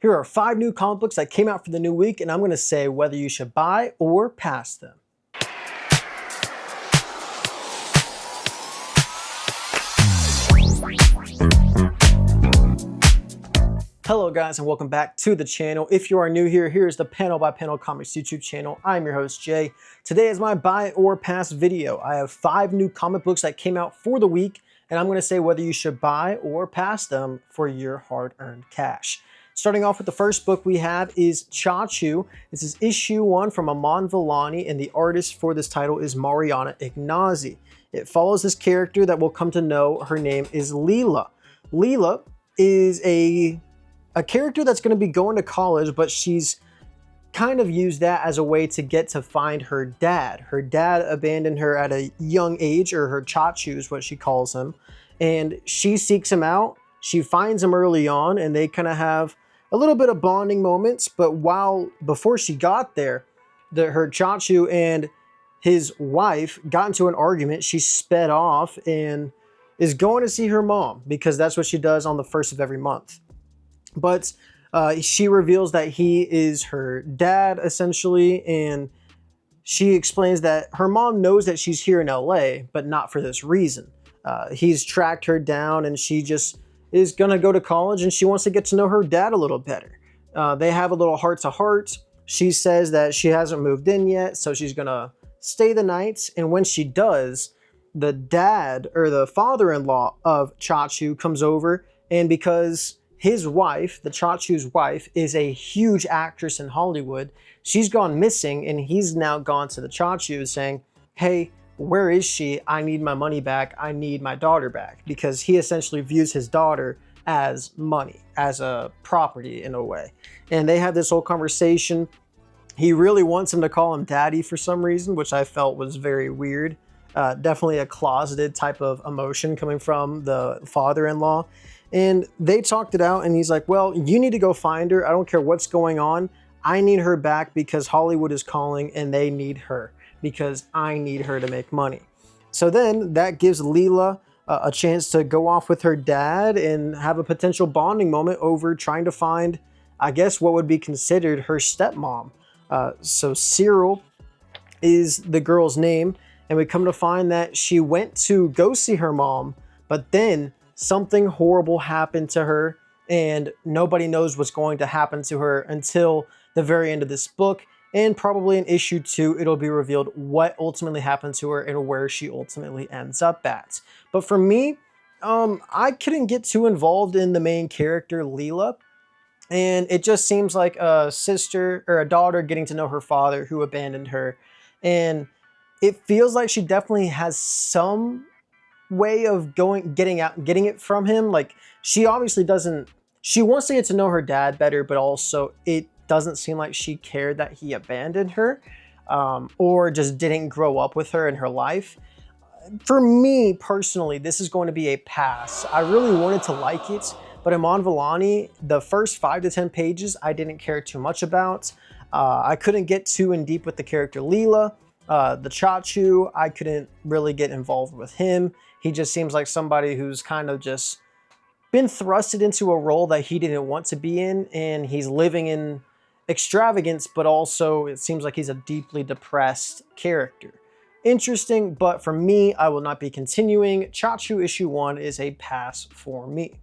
Here are 5 new comic books that came out for the new week, and I'm going to say whether you should buy or pass them. Hello guys, and welcome back to the channel. If you are new here, here's the Panel by Panel Comics YouTube channel. I'm your host Jay. Today is my buy or pass video. I have 5 new comic books that came out for the week, and I'm going to say whether you should buy or pass them for your hard-earned cash. Starting off with the first book we have is Chachu. This is issue 1 from Aman Vellani, and the artist for this title is Mariana Ignazi. It follows this character that we'll come to know. Her name is Leela. Leela is a character that's going to be going to college, but she's kind of used that as a way to get to find her dad. Her dad abandoned her at a young age, or her Chachu is what she calls him, and she seeks him out. She finds him early on, and they kind of have a little bit of bonding moments, but before she got there, her Chachu and his wife got into an argument. She sped off and is going to see her mom because that's what she does on the first of every month. But she reveals that he is her dad, essentially, and she explains that her mom knows that she's here in LA, but not for this reason. He's tracked her down, and she just is going to go to college, and she wants to get to know her dad a little better. They have a little heart-to-heart. She says that she hasn't moved in yet, so she's going to stay the night, and when she does, the dad, or the father-in-law of Chachu, comes over, and because his wife, the Chachu's wife, is a huge actress in Hollywood, she's gone missing, and he's now gone to the Chachu saying, hey, where is she? I need my money back. I need my daughter back, because he essentially views his daughter as money, as a property in a way. And they have this whole conversation. He really wants him to call him daddy for some reason, which I felt was very weird. Definitely a closeted type of emotion coming from the father-in-law. And they talked it out, and he's like, well, you need to go find her. I don't care what's going on. I need her back because Hollywood is calling, and they need her because I need her to make money. So then that gives Leela a chance to go off with her dad and have a potential bonding moment over trying to find, I guess, what would be considered her stepmom. So Cyril is the girl's name, and we come to find that she went to go see her mom, but then something horrible happened to her, and nobody knows what's going to happen to her until the very end of this book. And probably in issue 2, it'll be revealed what ultimately happened to her and where she ultimately ends up at. But for me, I couldn't get too involved in the main character, Leela. And it just seems like a sister or a daughter getting to know her father who abandoned her. And it feels like she definitely has some way of getting it from him. Like, she obviously doesn't, she wants to get to know her dad better, but also it doesn't seem like she cared that he abandoned her, or just didn't grow up with her in her life. For me personally, this is going to be a pass. I really wanted to like it, but Aman Vellani, the first 5 to 10 pages, I didn't care too much about. I couldn't get too in deep with the character Leela. The Chachu, I couldn't really get involved with him. He just seems like somebody who's kind of just been thrusted into a role that he didn't want to be in, and he's living in extravagance, but also it seems like he's a deeply depressed character. Interesting, but for me, I will not be continuing. Chachu issue 1 is a pass for me.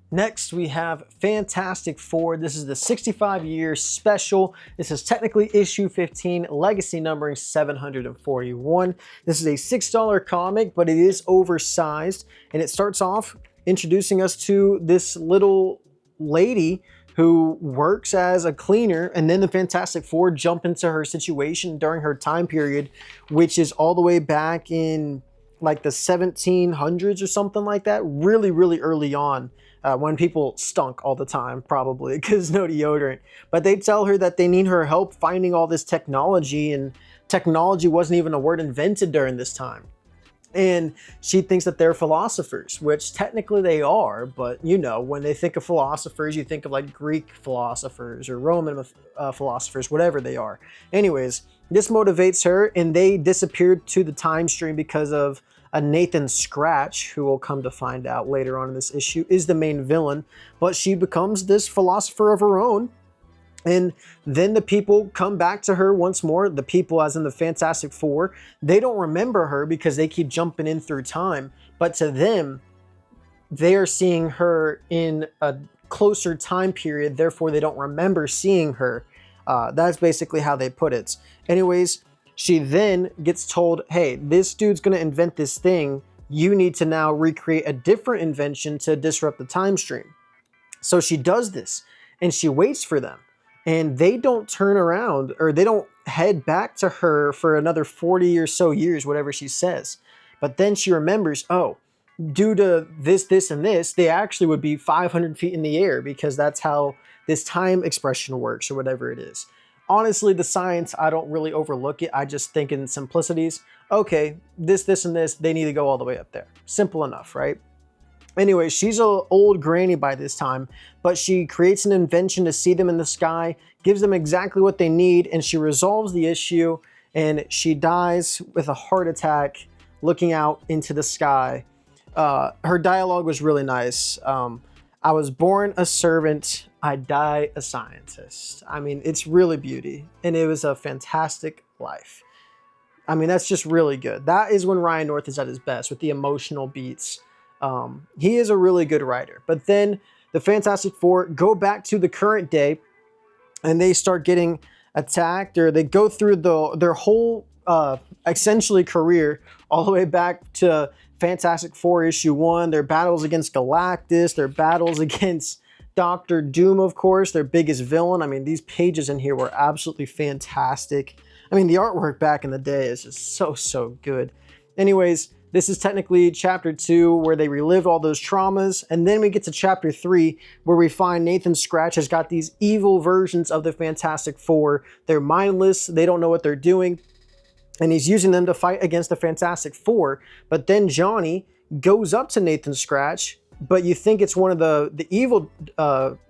Next, we have Fantastic Four. This is the 65-year special. This is technically issue 15, legacy numbering 741. This is a $6 comic, but it is oversized, and it starts off introducing us to this little lady who works as a cleaner, and then the Fantastic Four jump into her situation during her time period, which is all the way back in like the 1700s or something like that, really, really early on, when people stunk all the time, probably, because no deodorant. But they tell her that they need her help finding all this technology, and technology wasn't even a word invented during this time. And she thinks that they're philosophers, which technically they are, but you know, when they think of philosophers, you think of like Greek philosophers or Roman philosophers, whatever they are. Anyways, this motivates her, and they disappeared to the time stream because of Nathan Scratch, who we'll come to find out later on in this issue, is the main villain, but she becomes this philosopher of her own. And then the people come back to her once more. The people, as in the Fantastic Four, they don't remember her because they keep jumping in through time. But to them, they are seeing her in a closer time period. Therefore, they don't remember seeing her. That's basically how they put it. Anyways, she then gets told, hey, this dude's going to invent this thing. You need to now recreate a different invention to disrupt the time stream. So she does this, and she waits for them. And they don't turn around, or they don't head back to her for another 40 or so years, whatever she says. But then she remembers, oh, due to this, and this, they actually would be 500 feet in the air, because that's how this time expression works, or whatever it is. Honestly, the science, I don't really overlook it. I just think in simplicities, okay, this, and this, they need to go all the way up there. Simple enough, right? Anyway, she's an old granny by this time, but she creates an invention to see them in the sky, gives them exactly what they need, and she resolves the issue, and she dies with a heart attack looking out into the sky. Her dialogue was really nice. I was born a servant, I die a scientist. I mean, it's really beauty, and it was a fantastic life. I mean, that's just really good. That is when Ryan North is at his best, with the emotional beats. He is a really good writer. But then the Fantastic Four go back to the current day, and they start getting attacked, or they go through their whole essentially career all the way back to Fantastic Four issue 1, their battles against Galactus, their battles against Doctor Doom, of course, their biggest villain. I mean, these pages in here were absolutely fantastic. I mean, the artwork back in the day is just so good. Anyways, this is technically chapter 2, where they relive all those traumas. And then we get to chapter 3, where we find Nathan Scratch has got these evil versions of the Fantastic Four. They're mindless. They don't know what they're doing. And he's using them to fight against the Fantastic Four. But then Johnny goes up to Nathan Scratch, but you think it's one of the evil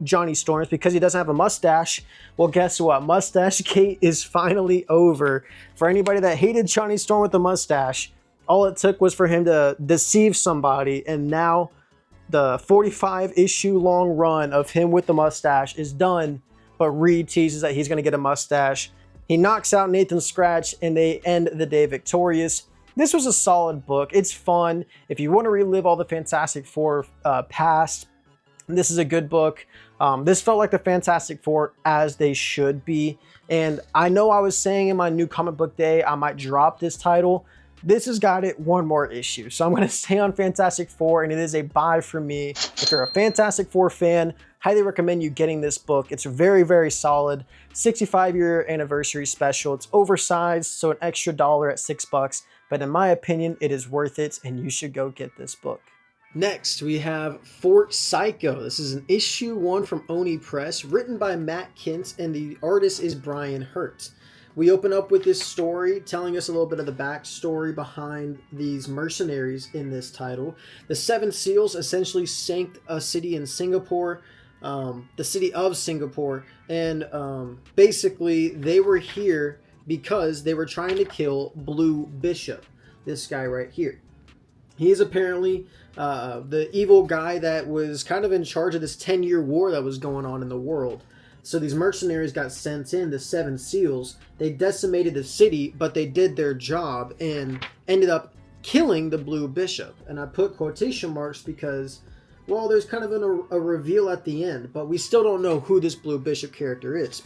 Johnny Storms, because he doesn't have a mustache. Well, guess what? Mustache Gate is finally over. For anybody that hated Johnny Storm with the mustache, all it took was for him to deceive somebody, and now the 45 issue long run of him with the mustache is done. But Reed teases that he's going to get a mustache. He knocks out Nathan Scratch, and they end the day victorious. This was a solid book. It's fun. If you want to relive all the Fantastic Four past, this is a good book. This felt like the Fantastic Four as they should be. And I know I was saying in my new comic book day I might drop this title. This has got it one more issue. So I'm going to stay on Fantastic Four, and it is a buy for me. If you're a Fantastic Four fan, highly recommend you getting this book. It's very solid. 65-year anniversary special. It's oversized, so an extra $1 at $6. But in my opinion, it is worth it, and you should go get this book. Next, we have Fort Psycho. This is an issue 1 from Oni Press, written by Matt Kint, and the artist is Brian Hurt. We open up with this story telling us a little bit of the backstory behind these mercenaries in this title. The Seven Seals essentially sank a city in Singapore, the city of Singapore, and basically they were here because they were trying to kill Blue Bishop, this guy right here. He is apparently the evil guy that was kind of in charge of this 10-year war that was going on in the world. So these mercenaries got sent in, the Seven Seals. They decimated the city, but they did their job and ended up killing the Blue Bishop. And I put quotation marks because, well, there's kind of a reveal at the end, but we still don't know who this Blue Bishop character is.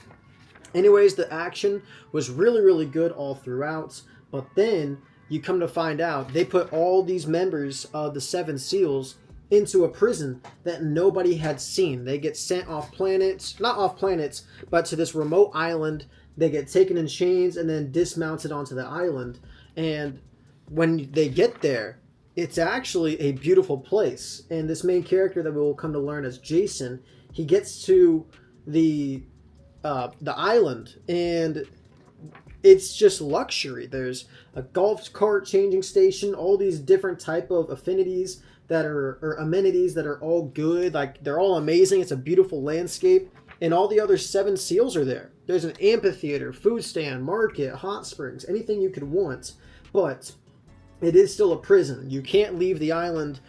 Anyways, the action was really good all throughout, but then you come to find out they put all these members of the Seven Seals into a prison that nobody had seen. They get sent off planets, not off planets, but to this remote island. They get taken in chains and then dismounted onto the island. And when they get there, it's actually a beautiful place. And this main character that we will come to learn as Jason, he gets to the island, and it's just luxury. There's a golf cart changing station, all these different type of affinities that are, or amenities that are all good. Like, they're all amazing. It's a beautiful landscape, and all the other Seven Seals are there. There's an amphitheater, food stand, market, hot springs, anything you could want. But it is still a prison. You can't leave the island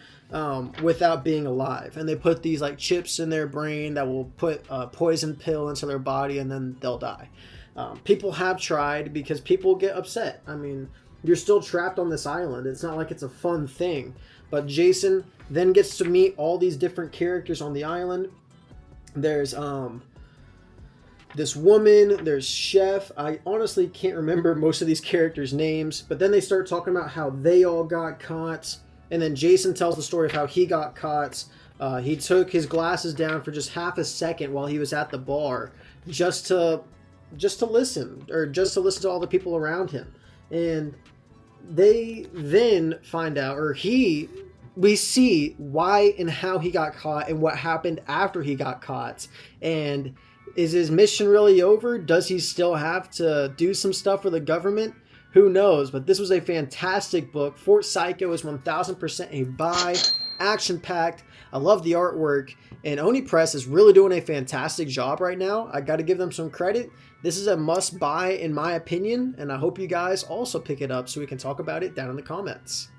without being alive. And they put these like chips in their brain that will put a poison pill into their body, and then they'll die. People have tried because people get upset. I mean, you're still trapped on this island. It's not like it's a fun thing. But Jason then gets to meet all these different characters on the island. There's this woman, there's Chef. I honestly can't remember most of these characters' names, but then they start talking about how they all got caught, and then Jason tells the story of how he got caught. He took his glasses down for just half a second while he was at the bar, just to listen, or just to listen to all the people around him. And they then find out, or we see why and how he got caught and what happened after he got caught. And is his mission really over? Does he still have to do some stuff for the government? Who knows? But this was a fantastic book. Fort Psycho is 1000% a buy. Action-packed. I love the artwork. And Oni Press is really doing a fantastic job right now. I got to give them some credit. This is a must-buy in my opinion, and I hope you guys also pick it up so we can talk about it down in the comments.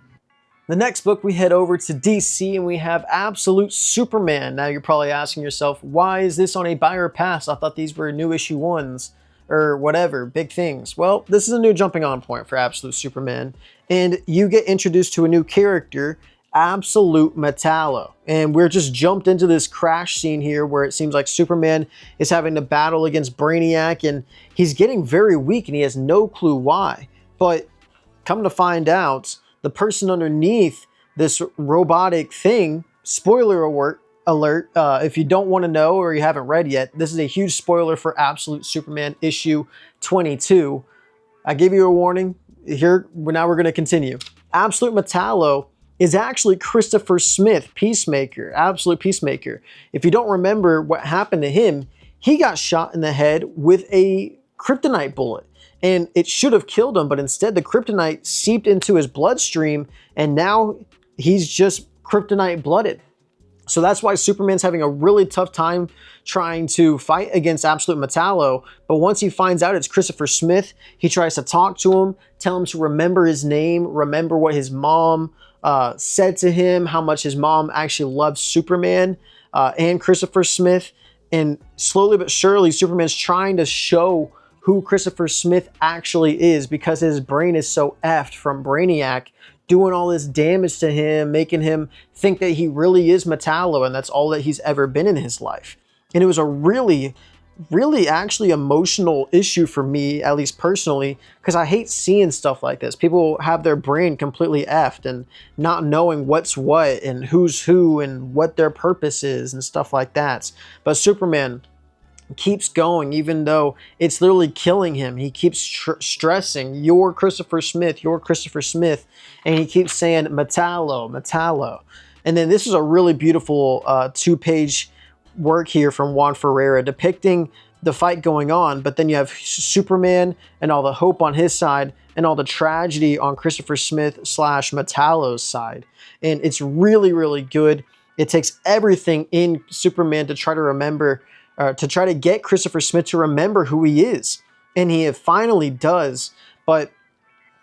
The next book, we head over to DC and we have Absolute Superman. Now you're probably asking yourself, why is this on a buy or pass? I thought these were new issue ones or whatever, big things. Well, this is a new jumping on point for Absolute Superman. And you get introduced to a new character, Absolute Metallo. And we're just jumped into this crash scene here where it seems like Superman is having to battle against Brainiac, and he's getting very weak and he has no clue why. But come to find out, the person underneath this robotic thing, spoiler alert, if you don't want to know or you haven't read yet, this is a huge spoiler for Absolute Superman issue 22. I gave you a warning. Here, now we're going to continue. Absolute Metallo is actually Christopher Smith, Peacemaker, Absolute Peacemaker. If you don't remember what happened to him, he got shot in the head with a kryptonite bullet. And it should have killed him, but instead the kryptonite seeped into his bloodstream, and now he's just kryptonite blooded. So that's why Superman's having a really tough time trying to fight against Absolute Metallo. But once he finds out it's Christopher Smith, he tries to talk to him, tell him to remember his name, remember what his mom said to him, how much his mom actually loves Superman and Christopher Smith. And slowly but surely, Superman's trying to show who Christopher Smith actually is, because his brain is so effed from Brainiac doing all this damage to him, making him think that he really is Metallo and that's all that he's ever been in his life. And it was a really actually emotional issue for me, at least personally, because I hate seeing stuff like this. People have their brain completely effed and not knowing what's what and who's who and what their purpose is and stuff like that. But Superman keeps going even though it's literally killing him. He keeps stressing, "You're Christopher Smith, you're Christopher Smith," and he keeps saying Metallo, Metallo. And then this is a really beautiful two-page work here from Juan Ferreira depicting the fight going on, but then you have Superman and all the hope on his side and all the tragedy on Christopher Smith / Metallo's side. And it's really good. It takes everything in Superman to try to remember, to try to get Christopher Smith to remember who he is. And he finally does. But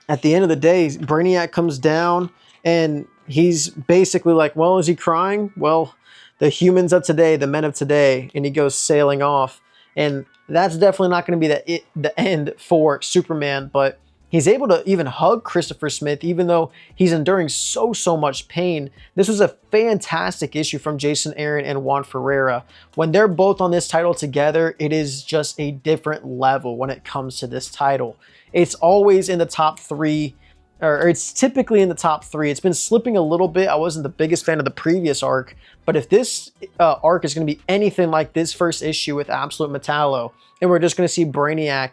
at the end of the day, Brainiac comes down and he's basically like, well, is he crying? Well, the humans of today, the men of today, and he goes sailing off. And that's definitely not going to be the end for Superman, but he's able to even hug Christopher Smith, even though he's enduring so much pain. This was a fantastic issue from Jason Aaron and Juan Ferreira. When they're both on this title together, it is just a different level when it comes to this title. It's always in the top 3, or it's typically in the top 3. It's been slipping a little bit. I wasn't the biggest fan of the previous arc, but if this arc is going to be anything like this first issue with Absolute Metallo, and we're just going to see Brainiac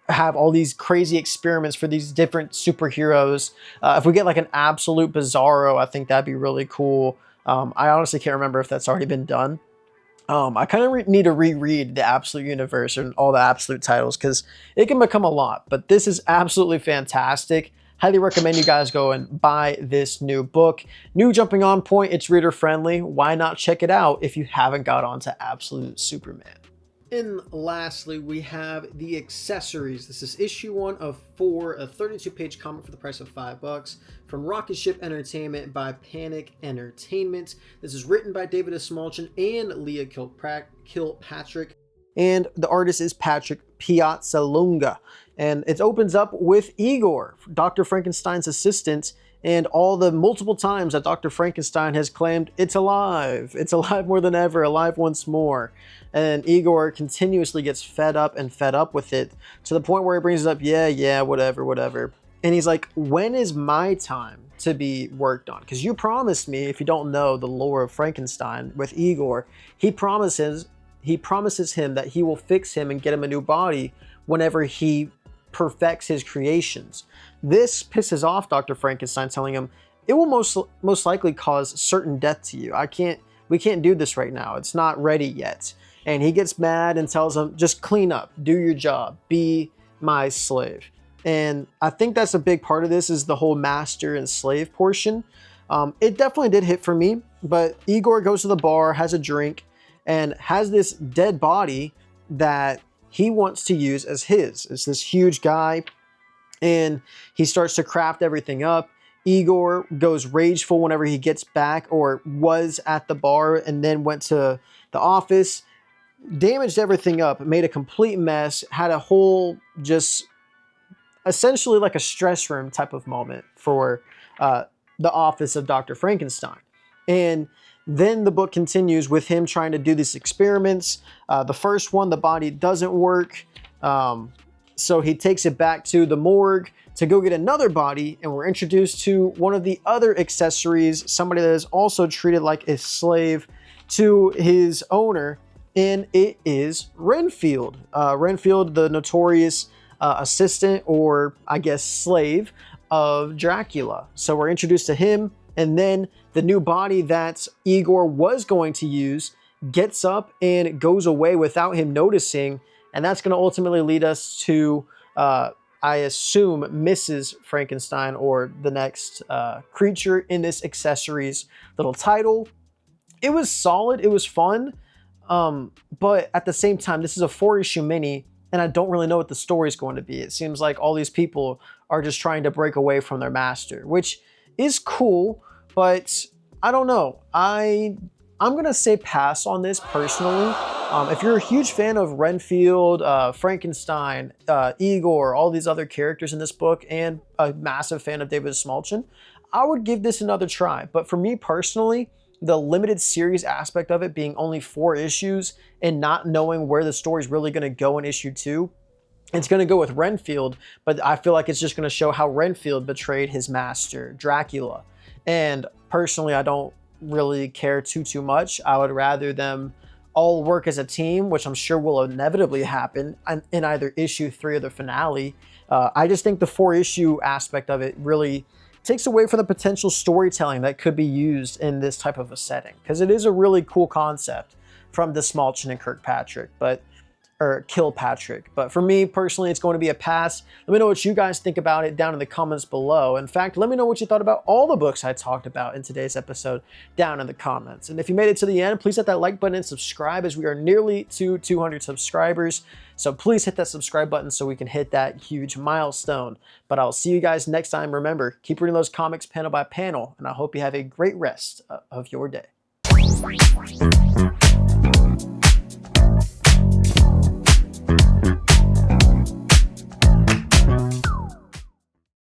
have all these crazy experiments for these different superheroes. If we get like an Absolute Bizarro, I think that'd be really cool. I honestly can't remember if that's already been done. I kind of need to reread the Absolute Universe and all the Absolute titles because it can become a lot, but this is absolutely fantastic. Highly recommend you guys go and buy this new book. New jumping on point, it's reader friendly. Why not check it out if you haven't got onto Absolute Superman? And lastly, we have the accessories. This is issue 1 of 4, a 32-page comic for the price of $5 from Rocket Ship Entertainment by Panic Entertainment. This is written by David Smolchin and Leah Kilpatrick. And the artist is Patrick Piazzalunga. And it opens up with Igor, Dr. Frankenstein's assistant, and all the multiple times that Dr. Frankenstein has claimed it's alive. It's alive more than ever, alive once more. And Igor continuously gets fed up with it to the point where he brings it up, yeah, whatever. And he's like, when is my time to be worked on? Because you promised me, if you don't know the lore of Frankenstein with Igor, he promises him that he will fix him and get him a new body whenever he perfects his creations. This pisses off Dr. Frankenstein, telling him it will most likely cause certain death to you. We can't do this right now. It's not ready yet. And he gets mad and tells him, just clean up, do your job, be my slave. And I think that's a big part of this, is the whole master and slave portion. It definitely did hit for me, but Igor goes to the bar, has a drink, and has this dead body that he wants to use as his. It's this huge guy, and he starts to craft everything up. Igor goes rageful whenever he gets back, or was at the bar and then went to the office, damaged everything up, made a complete mess, had a whole, just essentially like a stress room type of moment for the office of Dr. Frankenstein. And then the book continues with him trying to do these experiments. The first one, the body doesn't work. So he takes it back to the morgue to go get another body, and we're introduced to one of the other accessories, somebody that is also treated like a slave to his owner, and it is Renfield. Renfield, the notorious assistant, or I guess slave of Dracula. So we're introduced to him, and then the new body that Igor was going to use gets up and goes away without him noticing, and that's going to ultimately lead us to, I assume, Mrs. Frankenstein, or the next creature in this accessories little title. It was solid, it was fun, but at the same time, this is a 4-issue mini, and I don't really know what the story is going to be. It seems like all these people are just trying to break away from their master, which is cool, but I don't know. I'm gonna say pass on this personally. If you're a huge fan of Renfield, Frankenstein, Igor, all these other characters in this book, and a massive fan of David Smolchin, I would give this another try. But for me personally, the limited series aspect of it being only 4 issues and not knowing where the story is really going to go in issue 2, it's going to go with Renfield, but I feel like it's just going to show how Renfield betrayed his master, Dracula. And personally, I don't really care too much. I would rather them all work as a team, which I'm sure will inevitably happen in either issue 3 or the finale. I just think the 4-issue aspect of it really takes away from the potential storytelling that could be used in this type of a setting, because it is a really cool concept from the Smolchin and Kilpatrick. But for me personally, it's going to be a pass. Let me know what you guys think about it down in the comments below. In fact, let me know what you thought about all the books I talked about in today's episode down in the comments. And if you made it to the end, please hit that like button and subscribe, as we are nearly to 200 subscribers. So please hit that subscribe button so we can hit that huge milestone. But I'll see you guys next time. Remember, keep reading those comics panel by panel, and I hope you have a great rest of your day.